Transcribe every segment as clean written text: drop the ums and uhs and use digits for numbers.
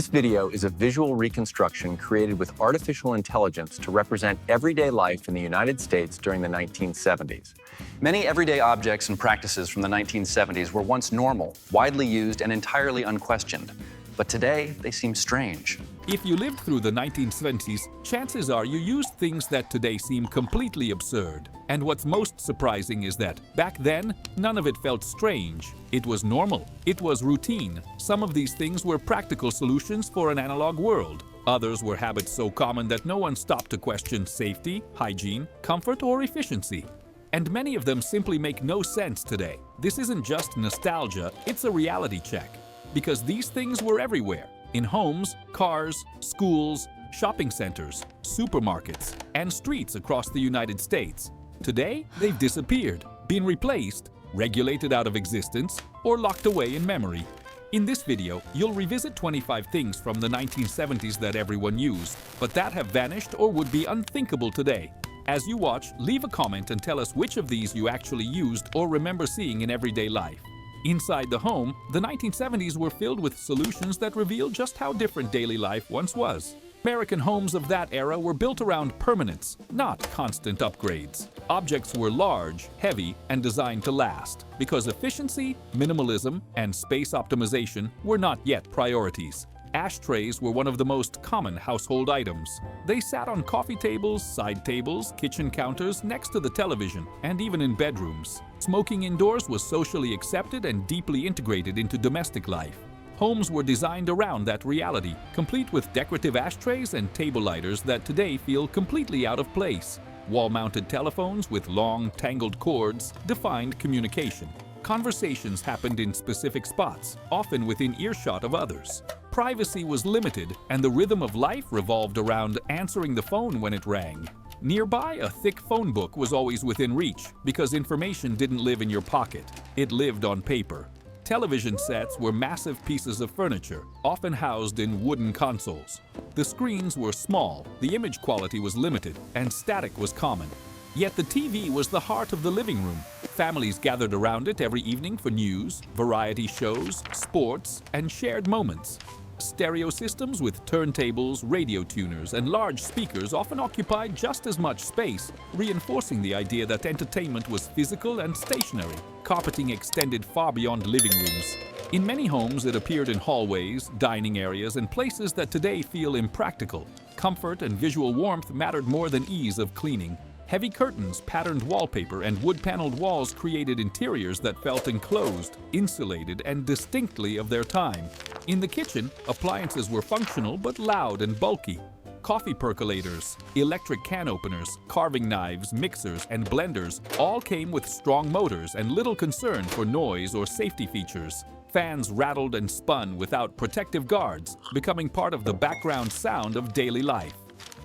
This video is a visual reconstruction created with artificial intelligence to represent everyday life in the United States during the 1970s. Many everyday objects and practices from the 1970s were once normal, widely used, and entirely unquestioned. But today, they seem strange. If you lived through the 1970s, chances are you used things that today seem completely absurd. And what's most surprising is that, back then, none of it felt strange. It was normal. It was routine. Some of these things were practical solutions for an analog world. Others were habits so common that no one stopped to question safety, hygiene, comfort, or efficiency. And many of them simply make no sense today. This isn't just nostalgia, it's a reality check. Because these things were everywhere. In homes, cars, schools, shopping centers, supermarkets, and streets across the United States. Today, they've disappeared, been replaced, regulated out of existence, or locked away in memory. In this video, you'll revisit 25 things from the 1970s that everyone used, but that have vanished or would be unthinkable today. As you watch, leave a comment and tell us which of these you actually used or remember seeing in everyday life. Inside the home, the 1970s were filled with solutions that reveal just how different daily life once was. American homes of that era were built around permanence, not constant upgrades. Objects were large, heavy, and designed to last, because efficiency, minimalism, and space optimization were not yet priorities. Ashtrays were one of the most common household items. They sat on coffee tables, side tables, kitchen counters, next to the television, and even in bedrooms. Smoking indoors was socially accepted and deeply integrated into domestic life. Homes were designed around that reality, complete with decorative ashtrays and table lighters that today feel completely out of place. Wall-mounted telephones with long, tangled cords defined communication. Conversations happened in specific spots, often within earshot of others. Privacy was limited, and the rhythm of life revolved around answering the phone when it rang. Nearby, a thick phone book was always within reach, because information didn't live in your pocket. It lived on paper. Television sets were massive pieces of furniture, often housed in wooden consoles. The screens were small, the image quality was limited, and static was common. Yet the TV was the heart of the living room. Families gathered around it every evening for news, variety shows, sports, and shared moments. Stereo systems with turntables, radio tuners, and large speakers often occupied just as much space, reinforcing the idea that entertainment was physical and stationary. Carpeting extended far beyond living rooms. In many homes, it appeared in hallways, dining areas, and places that today feel impractical. Comfort and visual warmth mattered more than ease of cleaning. Heavy curtains, patterned wallpaper, and wood-paneled walls created interiors that felt enclosed, insulated, and distinctly of their time. In the kitchen, appliances were functional but loud and bulky. Coffee percolators, electric can openers, carving knives, mixers, and blenders all came with strong motors and little concern for noise or safety features. Fans rattled and spun without protective guards, becoming part of the background sound of daily life.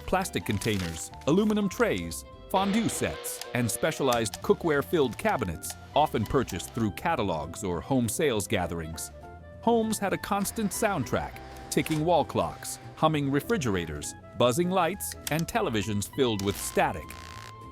Plastic containers, aluminum trays, fondue sets, and specialized cookware-filled cabinets, often purchased through catalogs or home sales gatherings. Homes had a constant soundtrack, ticking wall clocks, humming refrigerators, buzzing lights, and televisions filled with static.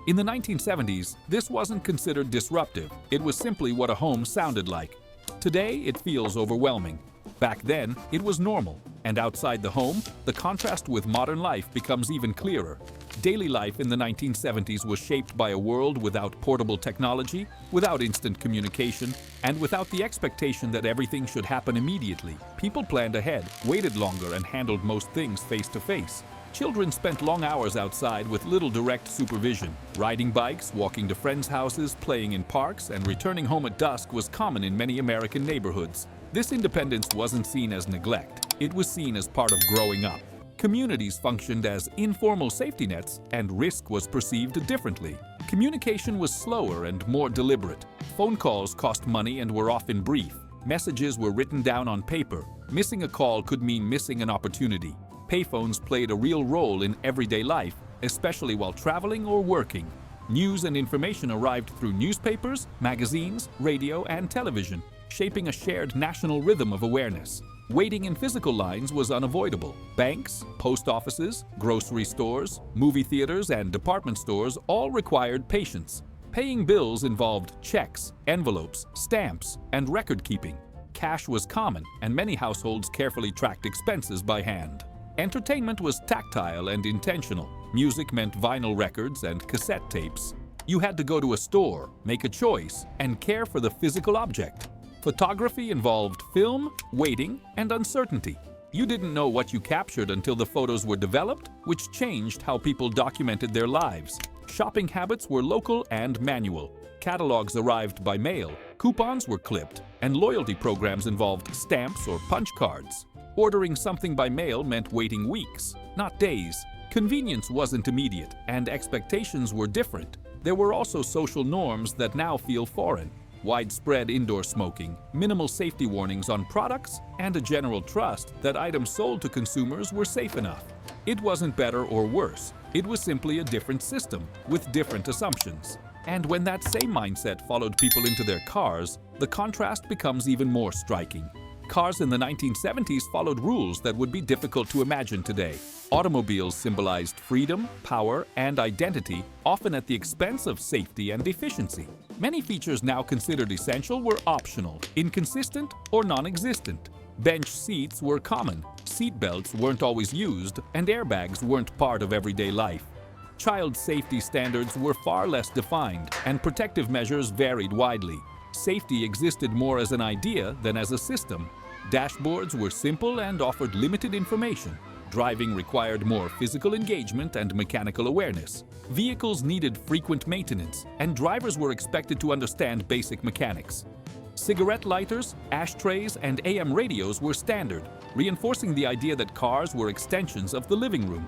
In the 1970s, this wasn't considered disruptive. It was simply what a home sounded like. Today, it feels overwhelming. Back then, it was normal. And outside the home, the contrast with modern life becomes even clearer. Daily life in the 1970s was shaped by a world without portable technology, without instant communication, and without the expectation that everything should happen immediately. People planned ahead, waited longer, and handled most things face-to-face. Children spent long hours outside with little direct supervision. Riding bikes, walking to friends' houses, playing in parks, and returning home at dusk was common in many American neighborhoods. This independence wasn't seen as neglect. It was seen as part of growing up. Communities functioned as informal safety nets, and risk was perceived differently. Communication was slower and more deliberate. Phone calls cost money and were often brief. Messages were written down on paper. Missing a call could mean missing an opportunity. Payphones played a real role in everyday life, especially while traveling or working. News and information arrived through newspapers, magazines, radio, and television, shaping a shared national rhythm of awareness. Waiting in physical lines was unavoidable. Banks, post offices, grocery stores, movie theaters, and department stores all required patience. Paying bills involved checks, envelopes, stamps, and record keeping. Cash was common, and many households carefully tracked expenses by hand. Entertainment was tactile and intentional. Music meant vinyl records and cassette tapes. You had to go to a store, make a choice, and care for the physical object. Photography involved film, waiting, and uncertainty. You didn't know what you captured until the photos were developed, which changed how people documented their lives. Shopping habits were local and manual. Catalogs arrived by mail, coupons were clipped, and loyalty programs involved stamps or punch cards. Ordering something by mail meant waiting weeks, not days. Convenience wasn't immediate, and expectations were different. There were also social norms that now feel foreign. Widespread indoor smoking, minimal safety warnings on products, and a general trust that items sold to consumers were safe enough. It wasn't better or worse. It was simply a different system with different assumptions. And when that same mindset followed people into their cars, the contrast becomes even more striking. Cars in the 1970s followed rules that would be difficult to imagine today. Automobiles symbolized freedom, power, and identity, often at the expense of safety and efficiency. Many features now considered essential were optional, inconsistent, or non-existent. Bench seats were common, seat belts weren't always used, and airbags weren't part of everyday life. Child safety standards were far less defined, and protective measures varied widely. Safety existed more as an idea than as a system. Dashboards were simple and offered limited information. Driving required more physical engagement and mechanical awareness. Vehicles needed frequent maintenance, and drivers were expected to understand basic mechanics. Cigarette lighters, ashtrays, and AM radios were standard, reinforcing the idea that cars were extensions of the living room.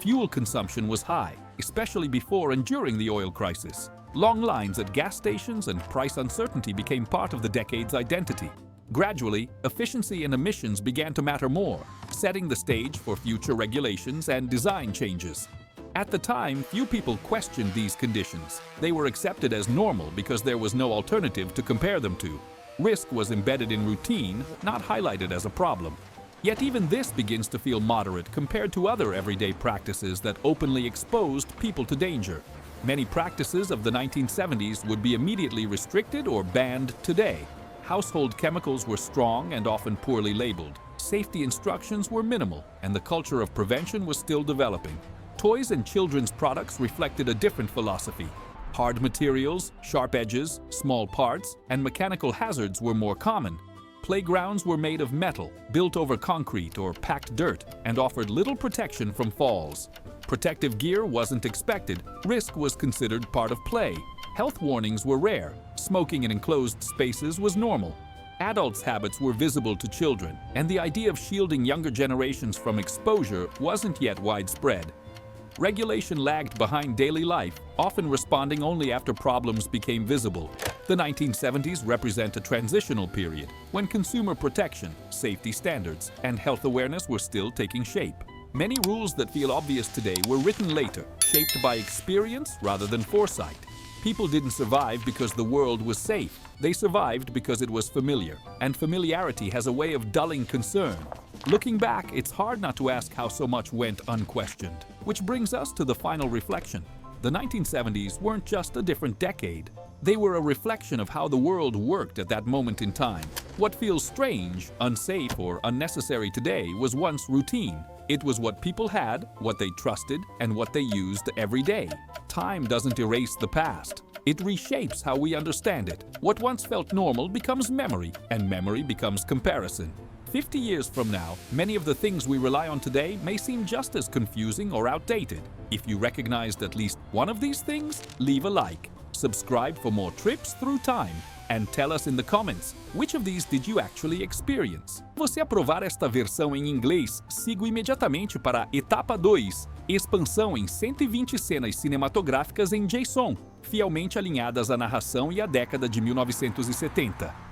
Fuel consumption was high, especially before and during the oil crisis. Long lines at gas stations and price uncertainty became part of the decade's identity. Gradually, efficiency and emissions began to matter more, setting the stage for future regulations and design changes. At the time, few people questioned these conditions. They were accepted as normal because there was no alternative to compare them to. Risk was embedded in routine, not highlighted as a problem. Yet even this begins to feel moderate compared to other everyday practices that openly exposed people to danger. Many practices of the 1970s would be immediately restricted or banned today. Household chemicals were strong and often poorly labeled. Safety instructions were minimal, and the culture of prevention was still developing. Toys and children's products reflected a different philosophy. Hard materials, sharp edges, small parts, and mechanical hazards were more common. Playgrounds were made of metal, built over concrete or packed dirt, and offered little protection from falls. Protective gear wasn't expected. Risk was considered part of play. Health warnings were rare. Smoking in enclosed spaces was normal. Adults' habits were visible to children, and the idea of shielding younger generations from exposure wasn't yet widespread. Regulation lagged behind daily life, often responding only after problems became visible. The 1970s represent a transitional period when consumer protection, safety standards, and health awareness were still taking shape. Many rules that feel obvious today were written later, shaped by experience rather than foresight. People didn't survive because the world was safe. They survived because it was familiar, and familiarity has a way of dulling concern. Looking back, it's hard not to ask how so much went unquestioned. Which brings us to the final reflection. The 1970s weren't just a different decade. They were a reflection of how the world worked at that moment in time. What feels strange, unsafe, or unnecessary today was once routine. It was what people had, what they trusted, and what they used every day. Time doesn't erase the past. It reshapes how we understand it. What once felt normal becomes memory, and memory becomes comparison. 50 years from now, many of the things we rely on today may seem just as confusing or outdated. If you recognized at least one of these things, leave a like. Subscribe for more trips through time. And tell us in the comments, which of these did you actually experience? Se você aprovar esta versão em inglês, siga imediatamente para a etapa 2, expansão em 120 cenas cinematográficas em JSON, fielmente alinhadas à narração e à década de 1970.